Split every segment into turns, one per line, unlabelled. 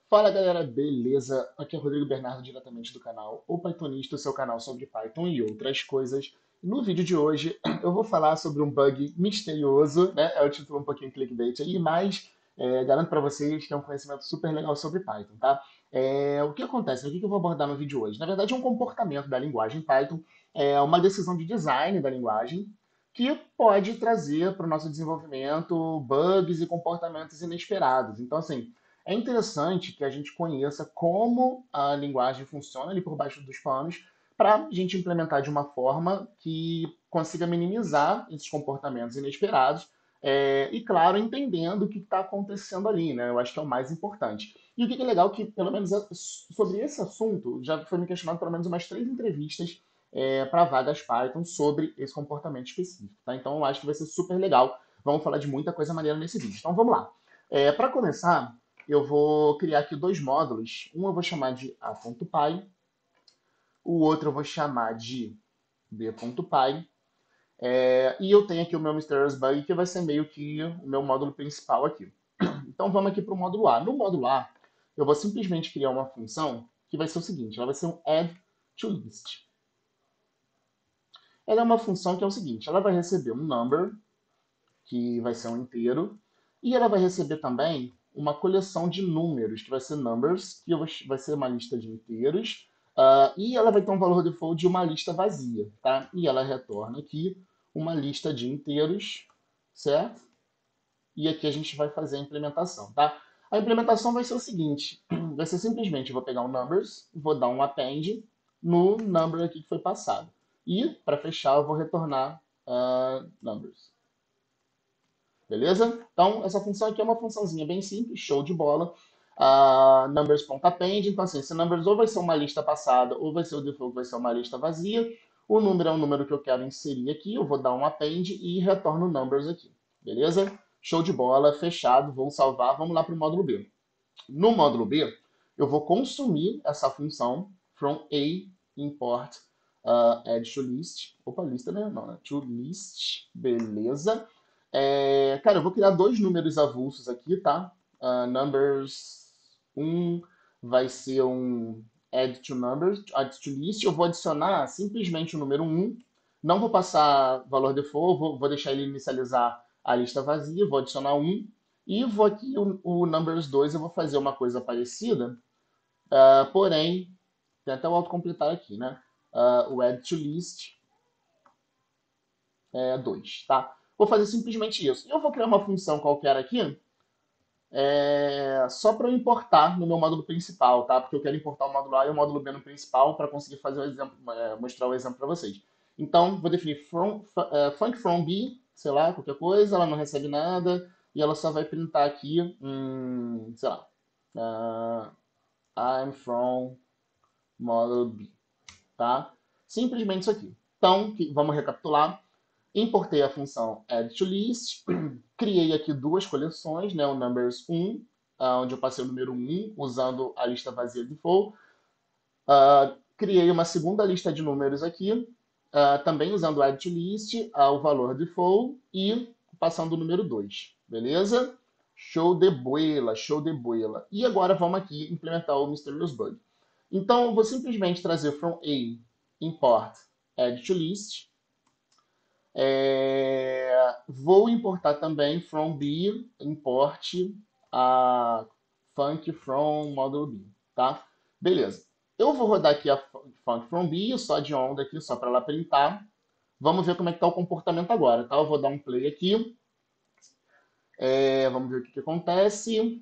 Fala galera, beleza? Aqui é Rodrigo Bernardo, diretamente do canal O Pythonista, o seu canal sobre Python e outras coisas. No vídeo de hoje eu vou falar sobre um bug misterioso, né? É o título um pouquinho clickbait aí, mas garanto para vocês que é um conhecimento super legal sobre Python, tá? O que acontece? O que eu vou abordar no vídeo hoje? Na verdade é um comportamento da linguagem Python, é uma decisão de design da linguagem que pode trazer para o nosso desenvolvimento bugs e comportamentos inesperados. Então, assim, é interessante que a gente conheça como a linguagem funciona ali por baixo dos panos, para a gente implementar de uma forma que consiga minimizar esses comportamentos inesperados, e, claro, entendendo o que está acontecendo ali, né? Eu acho que é o mais importante. E o que é legal que, pelo menos sobre esse assunto, já foi me questionado pelo menos umas 3 entrevistas para vagas Python sobre esse comportamento específico, tá? Então eu acho que vai ser super legal. Vamos falar de muita coisa maneira nesse vídeo. Então vamos lá. Para começar, eu vou criar aqui dois módulos. Um eu vou chamar de a.py, o outro eu vou chamar de b.py. E eu tenho aqui o meu Mysterious Bug, que vai ser meio que o meu módulo principal aqui. Então vamos aqui para o módulo A. No módulo A, eu vou simplesmente criar uma função que vai ser o seguinte, ela vai ser um add to list. Ela é uma função que é o seguinte, ela vai receber um number, que vai ser um inteiro, e ela vai receber também uma coleção de números, que vai ser numbers, que vai ser uma lista de inteiros, e ela vai ter um valor default de uma lista vazia, tá? E ela retorna aqui uma lista de inteiros, certo? E aqui a gente vai fazer a implementação, tá? A implementação vai ser o seguinte, vai ser simplesmente, eu vou pegar o numbers, vou dar um append no number aqui que foi passado. E, para fechar, eu vou retornar numbers. Beleza? Então, essa função aqui é uma funçãozinha bem simples, show de bola. Numbers.append, então assim, esse numbers ou vai ser uma lista passada, ou vai ser o default, vai ser uma lista vazia. O número é um número que eu quero inserir aqui, eu vou dar um append e retorno numbers aqui. Beleza? Show de bola, fechado, vou salvar, vamos lá para o módulo B. No módulo B, eu vou consumir essa função from a import add to list. Opa, lista, né? Não, né? To list, beleza. Cara, eu vou criar dois números avulsos aqui, tá? Numbers um vai ser um add to numbers, add to list. Eu vou adicionar simplesmente o número um. Não vou passar valor default, vou deixar ele inicializar a lista vazia, vou adicionar um. E vou aqui, o numbers 2 eu vou fazer uma coisa parecida, porém, tem até o autocompletar aqui, né? O add to list é 2, tá? Vou fazer simplesmente isso. E eu vou criar uma função qualquer aqui, só para eu importar no meu módulo principal, tá? Porque eu quero importar o módulo A e o módulo B no principal para conseguir fazer o exemplo, mostrar o exemplo para vocês. Então, vou definir func from B, sei lá, qualquer coisa, ela não recebe nada, e ela só vai printar aqui, sei lá, I'm from model B, tá? Simplesmente isso aqui. Então, vamos recapitular. Importei a função add to list, criei aqui duas coleções, né, o numbers 1, onde eu passei o número 1 usando a lista vazia default. Criei uma segunda lista de números aqui, também usando o add to list, o valor default e passando o número 2, beleza? Show de bola, show de bola. E agora vamos aqui implementar o Mysterious Bug. Então, eu vou simplesmente trazer from A, import, add to list. Vou importar também from B, import a func from model B, tá? Beleza. Eu vou rodar aqui a func from B, só de onda aqui, só para ela printar. Vamos ver como é que está o comportamento agora, tá? Eu vou dar um play aqui. Vamos ver o que acontece.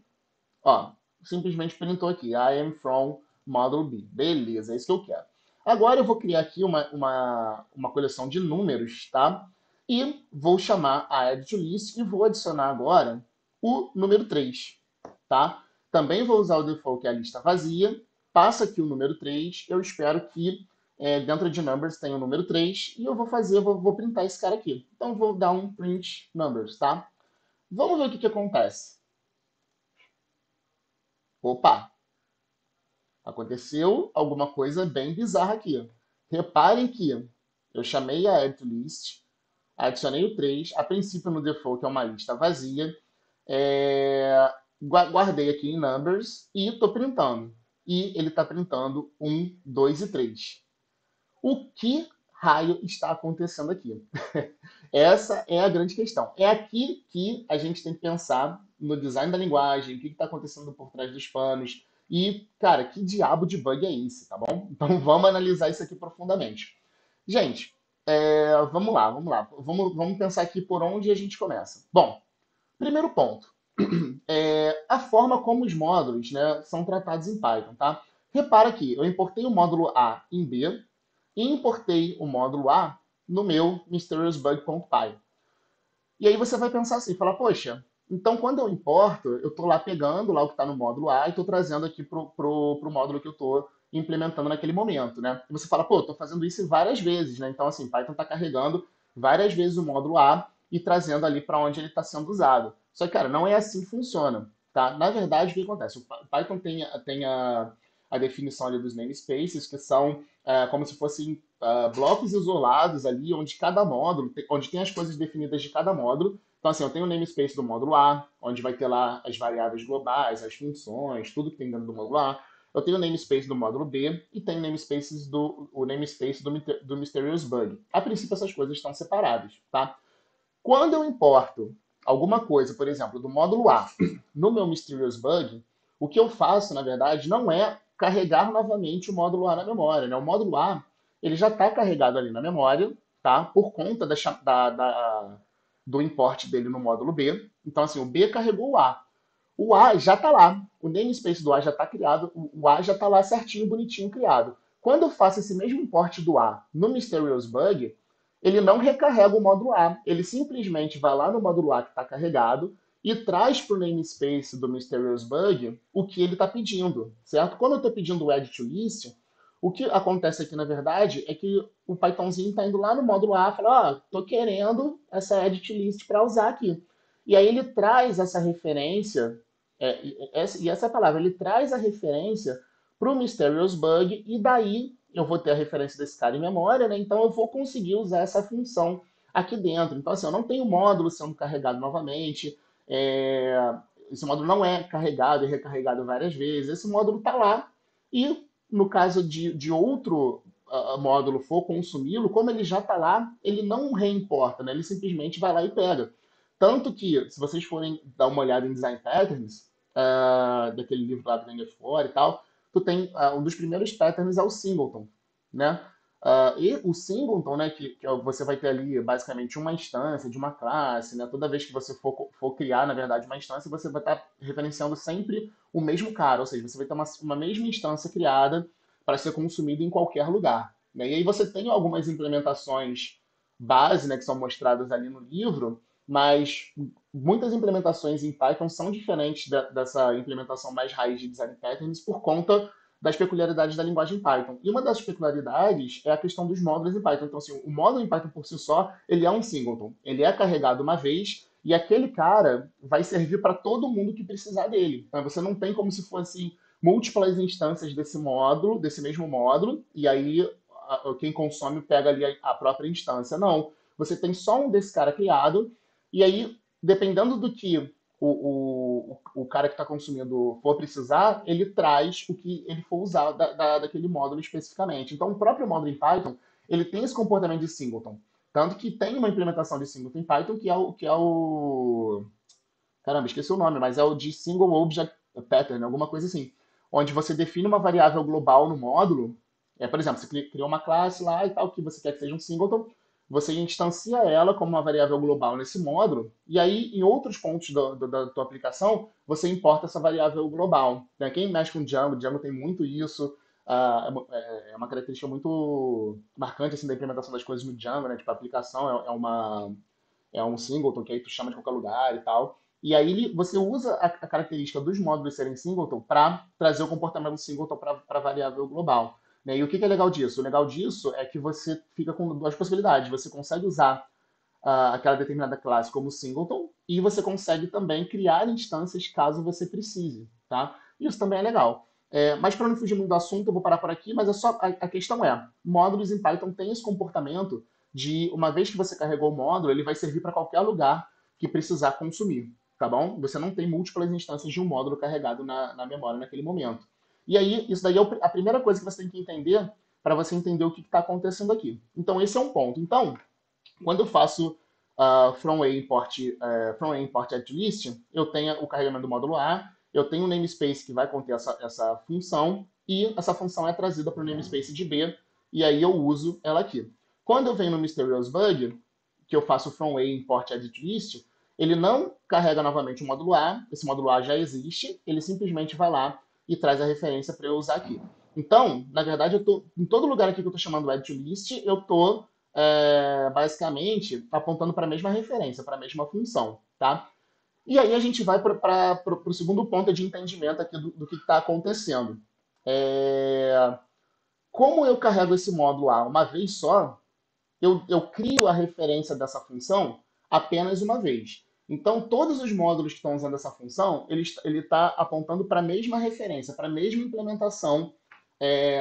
Ó, simplesmente printou aqui, I am from model B. Beleza, é isso que eu quero. Agora eu vou criar aqui uma coleção de números, tá? E vou chamar a add to list e vou adicionar agora o número 3, tá? Também vou usar o default, que é a lista vazia. Passa aqui o número 3. Eu espero que dentro de numbers tenha o número 3. E eu vou printar esse cara aqui. Então vou dar um print numbers, tá? Vamos ver o que acontece. Opa, aconteceu alguma coisa bem bizarra aqui. Reparem que eu chamei a add to list, adicionei o 3, a princípio no default é uma lista vazia, Guardei aqui em numbers e estou printando. E ele está printando 1, 2 e 3. O que raio está acontecendo aqui? Essa é a grande questão. É aqui que a gente tem que pensar no design da linguagem, o que está acontecendo por trás dos panos. E, cara, que diabo de bug é esse, tá bom? Então vamos analisar isso aqui profundamente. Gente, vamos lá, vamos lá. Vamos pensar aqui por onde a gente começa. Bom, primeiro ponto. A forma como os módulos, né, são tratados em Python, tá? Repara que eu importei o módulo A em B e importei o módulo A no meu mysteriousbug.py. E aí você vai pensar assim, falar, poxa, então quando eu importo, eu estou lá pegando lá o que está no módulo A e estou trazendo aqui pro módulo que eu estou implementando naquele momento, né? E você fala, pô, estou fazendo isso várias vezes, né? Então, assim, Python está carregando várias vezes o módulo A e trazendo ali para onde ele está sendo usado. Só que, cara, não é assim que funciona, tá? Na verdade, o que acontece? O Python tem a definição ali dos namespaces, que são como se fossem blocos isolados ali, onde cada módulo, onde tem as coisas definidas de cada módulo. Então, assim, eu tenho o namespace do módulo A, onde vai ter lá as variáveis globais, as funções, tudo que tem dentro do módulo A. Eu tenho o namespace do módulo B e tenho o namespace do Mysterious Bug. A princípio, essas coisas estão separadas, tá? Quando eu importo alguma coisa, por exemplo, do módulo A no meu Mysterious Bug, o que eu faço, na verdade, não é carregar novamente o módulo A na memória, né? O módulo A, ele já está carregado ali na memória, tá? Por conta do import dele no módulo B. Então, assim, o B carregou o A. O A já está lá. O namespace do A já está criado. O A já está lá certinho, bonitinho, criado. Quando eu faço esse mesmo import do A no Mysterious Bug, ele não recarrega o módulo A. Ele simplesmente vai lá no módulo A que está carregado e traz para o namespace do Mysterious Bug o que ele está pedindo, certo? Quando eu estou pedindo o add to list, o que acontece aqui, na verdade, é que o Pythonzinho está indo lá no módulo A e fala, ó, estou querendo essa add to list para usar aqui. E aí ele traz essa referência, e essa é a palavra, ele traz a referência para o Mysterious Bug, e daí eu vou ter a referência desse cara em memória, né? Então eu vou conseguir usar essa função aqui dentro. Então, assim, eu não tenho módulo sendo carregado novamente, é, esse módulo não é carregado e recarregado várias vezes, esse módulo está lá, e no caso de outro módulo for consumi-lo, como ele já está lá, ele não reimporta, né? Ele simplesmente vai lá e pega. Tanto que, se vocês forem dar uma olhada em Design Patterns, daquele livro lá do NF4 e tal, tu tem um dos primeiros patterns é o singleton, né? E o singleton, né, você vai ter ali basicamente uma instância de uma classe, né? Toda vez que você for criar, na verdade, uma instância, você vai estar referenciando sempre o mesmo cara, ou seja, você vai ter uma mesma instância criada para ser consumida em qualquer lugar, né? E aí você tem algumas implementações base, né, que são mostradas ali no livro, mas muitas implementações em Python são diferentes dessa implementação mais raiz de design patterns por conta das peculiaridades da linguagem Python. E uma das peculiaridades é a questão dos módulos em Python. Então, assim, o módulo em Python por si só, ele é um singleton. Ele é carregado uma vez e aquele cara vai servir para todo mundo que precisar dele. Então, você não tem como se fossem múltiplas instâncias desse módulo, desse mesmo módulo, e aí quem consome pega ali a própria instância. Não. Você tem só um desse cara criado, e aí, dependendo do que o cara que está consumindo for precisar, ele traz o que ele for usar daquele módulo especificamente. Então, o próprio módulo em Python, ele tem esse comportamento de singleton. Tanto que tem uma implementação de singleton em Python que é o caramba, esqueci o nome, mas é o de Single Object Pattern, alguma coisa assim. Onde você define uma variável global no módulo. Por exemplo, você criou uma classe lá e tal, que você quer que seja um singleton, você instancia ela como uma variável global nesse módulo, e aí em outros pontos da tua aplicação, você importa essa variável global, né? Quem mexe com Django tem muito isso, é uma característica muito marcante assim, da implementação das coisas no Django, né? Tipo, a aplicação é um singleton que aí tu chama de qualquer lugar e tal. E aí você usa a característica dos módulos serem singleton para trazer o comportamento singleton para a variável global. Né? E o que é legal disso? O legal disso é que você fica com duas possibilidades. Você consegue usar aquela determinada classe como singleton e você consegue também criar instâncias caso você precise. Tá? Isso também é legal. Mas para não fugir muito do assunto, eu vou parar por aqui, mas a questão módulos em Python têm esse comportamento de, uma vez que você carregou o módulo, ele vai servir para qualquer lugar que precisar consumir. tá bom? Você não tem múltiplas instâncias de um módulo carregado na memória naquele momento. E aí, isso daí é a primeira coisa que você tem que entender para você entender o que está acontecendo aqui. Então, esse é um ponto. Então, quando eu faço from a import at list, eu tenho o carregamento do módulo A, eu tenho um namespace que vai conter essa função, e essa função é trazida para o namespace de B, e aí eu uso ela aqui. Quando eu venho no Mysterious Bug, que eu faço from a import edit list, ele não carrega novamente o módulo A, esse módulo A já existe, ele simplesmente vai lá e traz a referência para eu usar aqui. Então, na verdade, eu tô, em todo lugar aqui que eu estou chamando add to list, eu estou basicamente apontando para a mesma referência, para a mesma função, tá? E aí a gente vai para o segundo ponto de entendimento aqui do que está acontecendo. É, como eu carrego esse módulo A uma vez só, eu crio a referência dessa função apenas uma vez. Então, todos os módulos que estão usando essa função, ele está apontando para a mesma referência, para a mesma implementação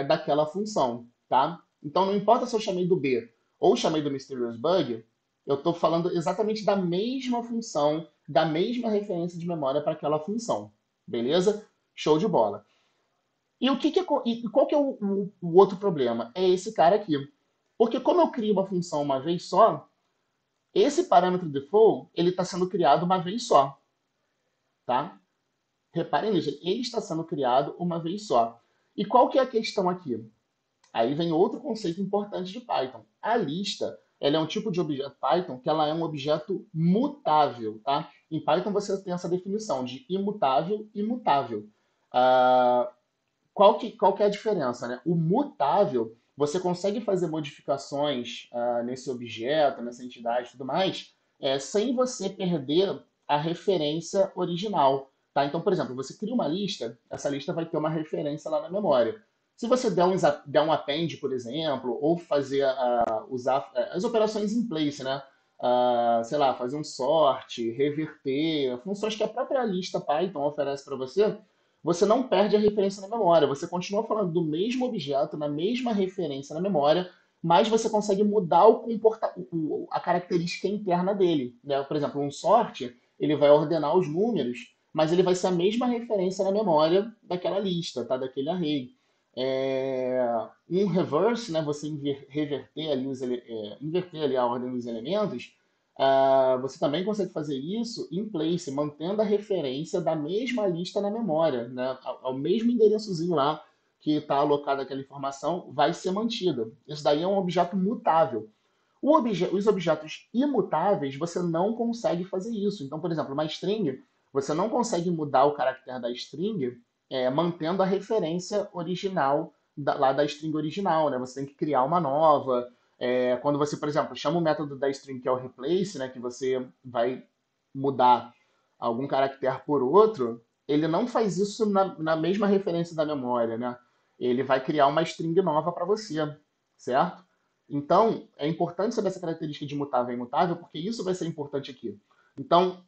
daquela função, tá? Então, não importa se eu chamei do B ou chamei do Mysterious Bug, eu estou falando exatamente da mesma função, da mesma referência de memória para aquela função, beleza? Show de bola. E qual que é o outro problema? É esse cara aqui. Porque como eu crio uma função uma vez só, esse parâmetro default, ele está sendo criado uma vez só, tá? Reparem nisso, ele está sendo criado uma vez só. E qual que é a questão aqui? Aí vem outro conceito importante de Python. A lista, ela é um tipo de objeto Python que ela é um objeto mutável, tá? Em Python você tem essa definição de imutável e mutável. Ah, qual que é a diferença, né? O mutável, você consegue fazer modificações nesse objeto, nessa entidade e tudo mais, sem você perder a referência original. Tá? Então, por exemplo, você cria uma lista, essa lista vai ter uma referência lá na memória. Se você der um append, por exemplo, ou usar as operações in place, né? Sei lá, fazer um sort, reverter, funções que a própria lista Python oferece para você, você não perde a referência na memória. Você continua falando do mesmo objeto, na mesma referência na memória, mas você consegue mudar a característica interna dele, né? Por exemplo, um sort, ele vai ordenar os números, mas ele vai ser a mesma referência na memória daquela lista, tá? Daquele array. Um reverse, né? Você reverter ali inverter ali a ordem dos elementos, você também consegue fazer isso em place, mantendo a referência da mesma lista na memória, né? Ao mesmo endereçozinho lá que está alocada aquela informação vai ser mantida. Isso daí é um objeto mutável. Os objetos imutáveis, você não consegue fazer isso. Então, por exemplo, uma string, você não consegue mudar o caractere da string mantendo a referência original lá da string original, né? Você tem que criar uma nova. Quando você, por exemplo, chama o método da string que é o replace, né? Que você vai mudar algum caractere por outro, ele não faz isso na mesma referência da memória, né? Ele vai criar uma string nova para você, certo? Então, é importante saber essa característica de mutável e imutável, porque isso vai ser importante aqui. Então,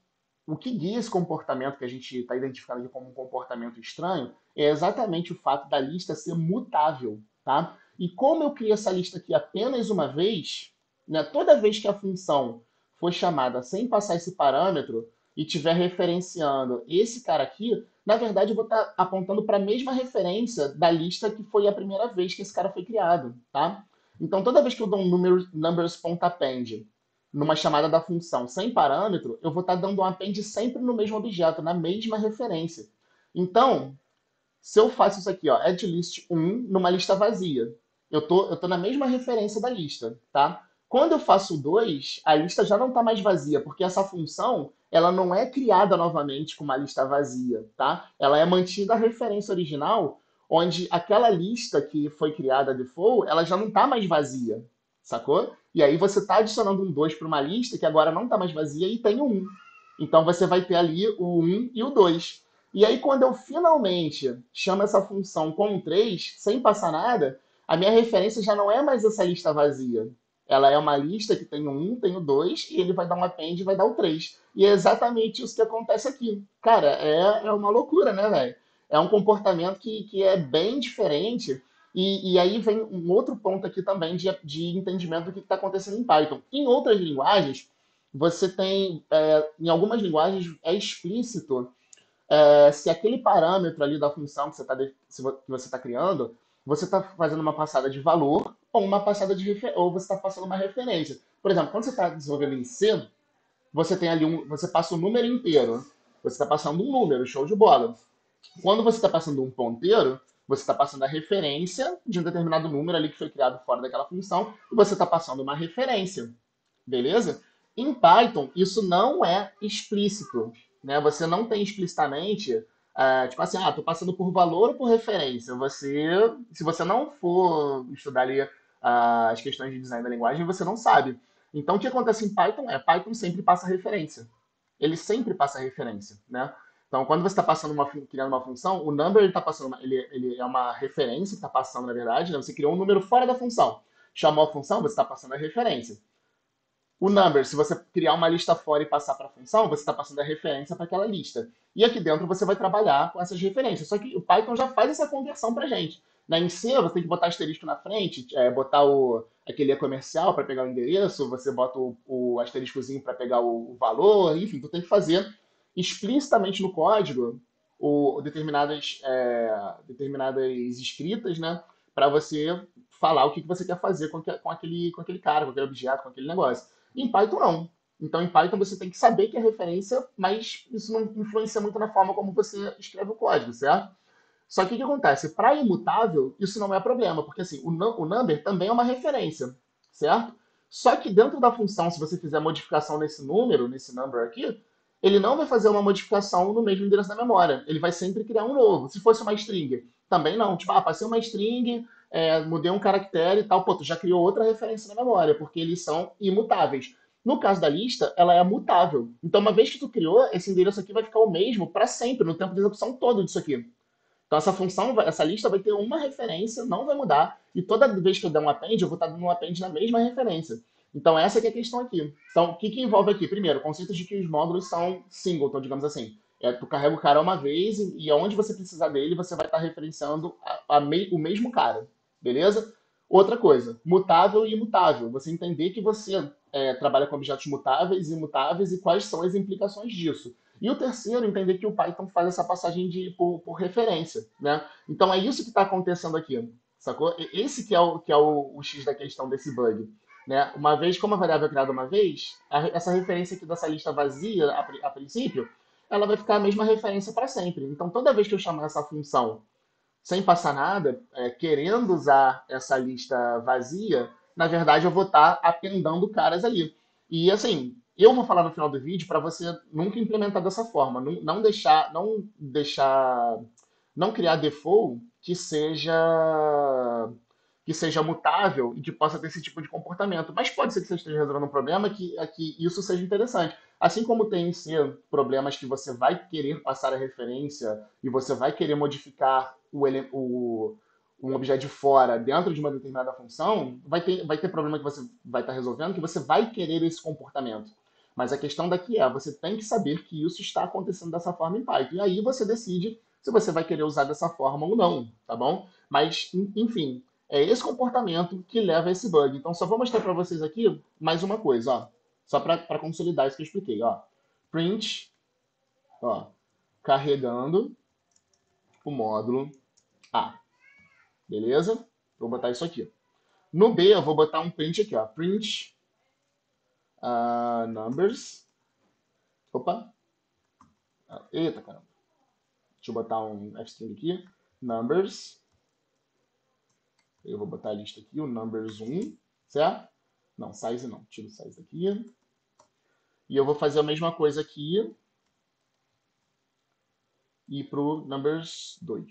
o que guia esse comportamento que a gente está identificando aqui como um comportamento estranho é exatamente o fato da lista ser mutável, tá? E como eu crio essa lista aqui apenas uma vez, né, toda vez que a função for chamada sem passar esse parâmetro e estiver referenciando esse cara aqui, na verdade eu vou estar apontando para a mesma referência da lista que foi a primeira vez que esse cara foi criado, tá? Então, toda vez que eu dou um numbers.append numa chamada da função sem parâmetro, eu vou estar dando um append sempre no mesmo objeto, na mesma referência. Então, se eu faço isso aqui, ó, add list 1 numa lista vazia, eu tô na mesma referência da lista, tá? Quando eu faço o 2, a lista já não está mais vazia, porque essa função ela não é criada novamente com uma lista vazia, tá? Ela é mantida a referência original, onde aquela lista que foi criada default, ela já não está mais vazia, sacou? E aí você está adicionando um 2 para uma lista que agora não está mais vazia e tem o 1. Então você vai ter ali o 1 e o 2. E aí, quando eu finalmente chamo essa função com 3 sem passar nada, a minha referência já não é mais essa lista vazia. Ela é uma lista que tem o 1, tem o 2, e ele vai dar um append e vai dar o 3. E é exatamente isso que acontece aqui. Cara, é uma loucura, né, velho? É um comportamento que é bem diferente. E aí vem um outro ponto aqui também de entendimento do que está acontecendo em Python. Em outras linguagens, você tem, em algumas linguagens, é explícito se aquele parâmetro ali da função que que você está criando, você está fazendo uma passada de valor ou uma passada ou você está passando uma referência. Por exemplo, quando você está desenvolvendo em C, você tem ali você passa o número inteiro. Você está passando um número, show de bola. Quando você está passando um ponteiro, você está passando a referência de um determinado número ali que foi criado fora daquela função, e você está passando uma referência, beleza? Em Python, isso não é explícito, né? Você não tem explicitamente, tipo assim, estou passando por valor ou por referência. Se você não for estudar ali as questões de design da linguagem, você não sabe. Então, o que acontece em Python Python sempre passa referência. Ele sempre passa referência, né? Então, quando você está criando uma função, o number ele tá passando ele é uma referência que está passando, na verdade, né? Você criou um número fora da função. Chamou a função, você está passando a referência. O number, se você criar uma lista fora e passar para a função, você está passando a referência para aquela lista. E aqui dentro você vai trabalhar com essas referências. Só que o Python já faz essa conversão para gente. Em C, você tem que botar asterisco na frente, botar aquele comercial para pegar o endereço, você bota o asteriscozinho para pegar o valor, enfim, tu tem que fazer explicitamente no código determinadas escritas, né, para você falar o que você quer fazer com aquele cara, com aquele objeto, com aquele negócio. Em Python, não. Então, em Python, você tem que saber que é referência, mas isso não influencia muito na forma como você escreve o código, certo? Só que o que acontece? Para imutável, isso não é problema, porque assim, o number também é uma referência, certo? Só que dentro da função, se você fizer modificação nesse número, nesse number aqui, ele não vai fazer uma modificação no mesmo endereço da memória. Ele vai sempre criar um novo. Se fosse uma string, também não. Tipo, passei uma string, mudei um caractere e tal. Pô, tu já criou outra referência na memória, porque eles são imutáveis. No caso da lista, ela é mutável. Então, uma vez que tu criou, esse endereço aqui vai ficar o mesmo para sempre, no tempo de execução todo disso aqui. Então essa função, essa lista vai ter uma referência, não vai mudar, e toda vez que eu der um append, eu vou estar dando um append na mesma referência. Então essa que é a questão aqui. Então o que, que envolve aqui? Primeiro, o conceito de que os módulos são singleton, digamos assim. Tu carrega o cara uma vez e aonde você precisar dele, você vai estar referenciando o mesmo cara. Beleza? Outra coisa, mutável e imutável. Você entender que você trabalha com objetos mutáveis e imutáveis e quais são as implicações disso. E o terceiro, entender que o Python faz essa passagem por referência, né? Então é isso que está acontecendo aqui, sacou? Esse que é o X da questão desse bug. Né? Uma vez, como a variável é criada uma vez, essa referência aqui dessa lista vazia, a princípio, ela vai ficar a mesma referência para sempre. Então, toda vez que eu chamar essa função sem passar nada, querendo usar essa lista vazia, na verdade eu vou estar apendando caras ali. E assim, eu vou falar no final do vídeo para você nunca implementar dessa forma, não criar default que seja mutável e que possa ter esse tipo de comportamento. Mas pode ser que você esteja resolvendo um problema que isso seja interessante. Assim como tem em ser problemas que você vai querer passar a referência e você vai querer modificar um objeto de fora dentro de uma determinada função, vai ter problema que você vai estar resolvendo que você vai querer esse comportamento. Mas a questão daqui você tem que saber que isso está acontecendo dessa forma em Python. E aí você decide se você vai querer usar dessa forma ou não, tá bom? Mas, enfim, é esse comportamento que leva a esse bug. Então, só vou mostrar para vocês aqui mais uma coisa, ó. Só para consolidar isso que eu expliquei, ó. Print, ó, carregando o módulo A, beleza? Vou botar isso aqui. No B, eu vou botar um print aqui, ó. Print numbers. Opa. Eita, caramba. Deixa eu botar um string aqui. Numbers. Eu vou botar a lista aqui, o numbers 1, certo? Não, size não. Tira o size aqui. E eu vou fazer a mesma coisa aqui e para o numbers 2,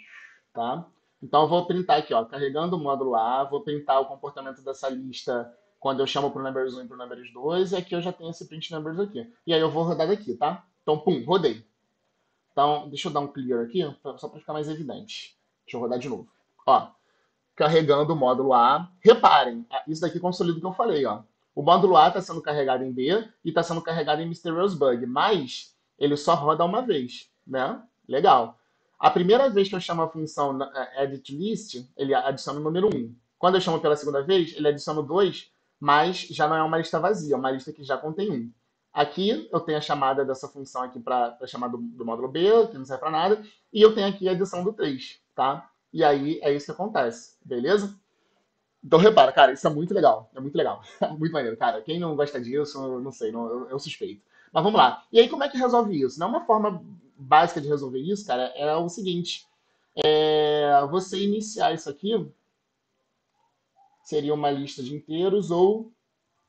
tá? Então eu vou printar aqui, ó, carregando o módulo A, vou printar o comportamento dessa lista quando eu chamo para o numbers 1 e para o numbers 2, e aqui eu já tenho esse print numbers aqui. E aí eu vou rodar daqui, tá? Então, pum, rodei. Então, deixa eu dar um clear aqui, só para ficar mais evidente. Deixa eu rodar de novo. Ó, carregando o módulo A. Reparem, isso daqui consolida o que eu falei, ó. O módulo A está sendo carregado em B e está sendo carregado em Mysterious Bug, mas ele só roda uma vez, né? Legal. A primeira vez que eu chamo a função edit list, ele adiciona o número 1. Quando eu chamo pela segunda vez, ele adiciona o 2, mas já não é uma lista vazia, é uma lista que já contém 1. Aqui eu tenho a chamada dessa função aqui para chamar do módulo B, que não serve para nada, e eu tenho aqui a adição do 3, tá? E aí é isso que acontece, beleza? Então repara, cara, isso é muito legal, muito maneiro, cara. Quem não gosta disso, eu não sei, eu suspeito. Mas vamos lá. E aí como é que resolve isso? Não, uma forma básica de resolver isso, cara, é o seguinte: você iniciar isso aqui seria uma lista de inteiros ou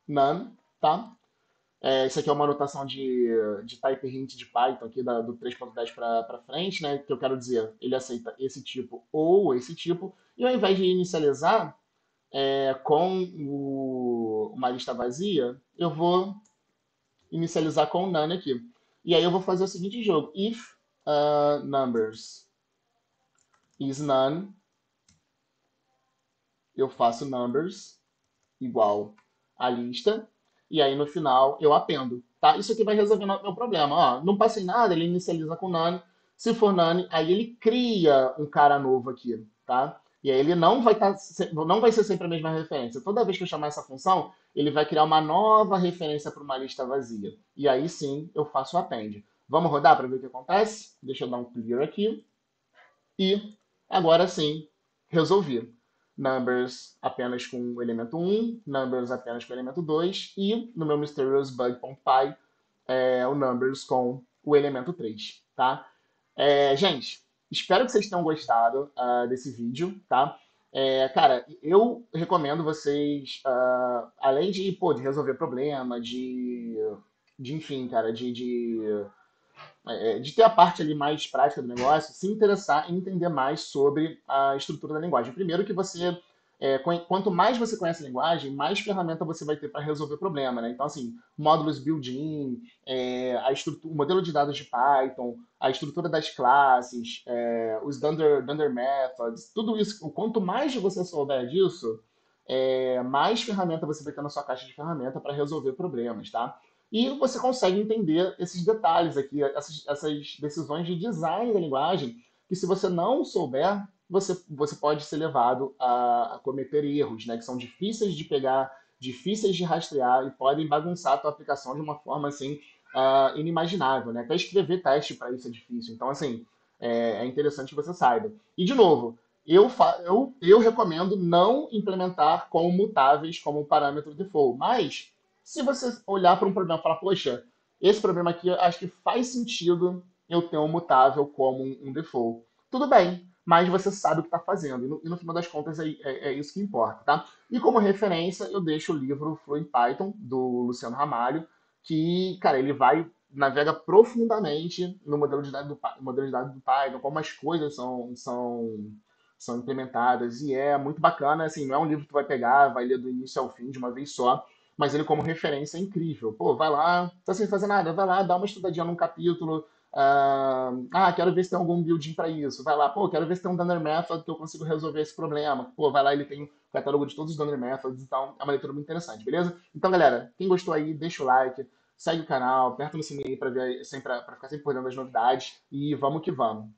none, tá? Isso aqui é uma anotação de type hint de Python aqui do 3.10 para frente, né? Que eu quero dizer, ele aceita esse tipo ou esse tipo. E ao invés de inicializar com uma lista vazia, eu vou inicializar com none aqui. E aí eu vou fazer o seguinte jogo: if numbers is none, eu faço numbers igual a lista, e aí no final eu appendo, tá? Isso aqui vai resolver o meu problema. Ó, não passei nada, ele inicializa com none. Se for none, aí ele cria um cara novo aqui, tá? E aí ele não vai ser sempre a mesma referência. Toda vez que eu chamar essa função, ele vai criar uma nova referência para uma lista vazia. E aí sim eu faço o append. Vamos rodar para ver o que acontece? Deixa eu dar um clear aqui. E agora sim, resolvi. Numbers apenas com o elemento 1, numbers apenas com o elemento 2 e no meu mysteriousbug.py o numbers com o elemento 3, tá? Gente, espero que vocês tenham gostado desse vídeo, tá? Cara, eu recomendo vocês, além de, pô, de resolver problema, enfim, cara, de ter a parte ali mais prática do negócio, se interessar em entender mais sobre a estrutura da linguagem. Primeiro que quanto mais você conhece a linguagem, mais ferramenta você vai ter para resolver o problema, né? Então, assim, módulos built-in, o modelo de dados de Python, a estrutura das classes, os Dunder Methods, tudo isso, o quanto mais você souber disso, mais ferramenta você vai ter na sua caixa de ferramenta para resolver problemas, tá? E você consegue entender esses detalhes aqui, essas decisões de design da linguagem, que se você não souber, você pode ser levado a cometer erros, né, que são difíceis de pegar, difíceis de rastrear e podem bagunçar a tua aplicação de uma forma assim inimaginável, né? Até escrever teste para isso é difícil. Então, assim, é interessante que você saiba. E, de novo, eu recomendo não implementar com mutáveis como parâmetro default, mas se você olhar para um problema e falar, poxa, esse problema aqui eu acho que faz sentido eu ter um mutável como um default. Tudo bem, mas você sabe o que está fazendo. E no final das contas é isso que importa, tá? E como referência, eu deixo o livro Fluent Python, do Luciano Ramalho, que, cara, ele navega profundamente no modelo de dados do Python, como as coisas são implementadas. E é muito bacana, assim, não é um livro que tu vai pegar, vai ler do início ao fim de uma vez só, mas ele como referência é incrível. Pô, vai lá, tá sem fazer nada, vai lá, dá uma estudadinha num capítulo. Quero ver se tem algum building para isso. Vai lá, pô, quero ver se tem um Dunner Method que eu consigo resolver esse problema. Pô, vai lá, ele tem um catálogo de todos os Dunner Methods, então é uma leitura muito interessante, beleza? Então, galera, quem gostou aí, deixa o like, segue o canal, aperta no sininho aí para ver sempre, para ficar sempre por dentro das novidades e vamos que vamos.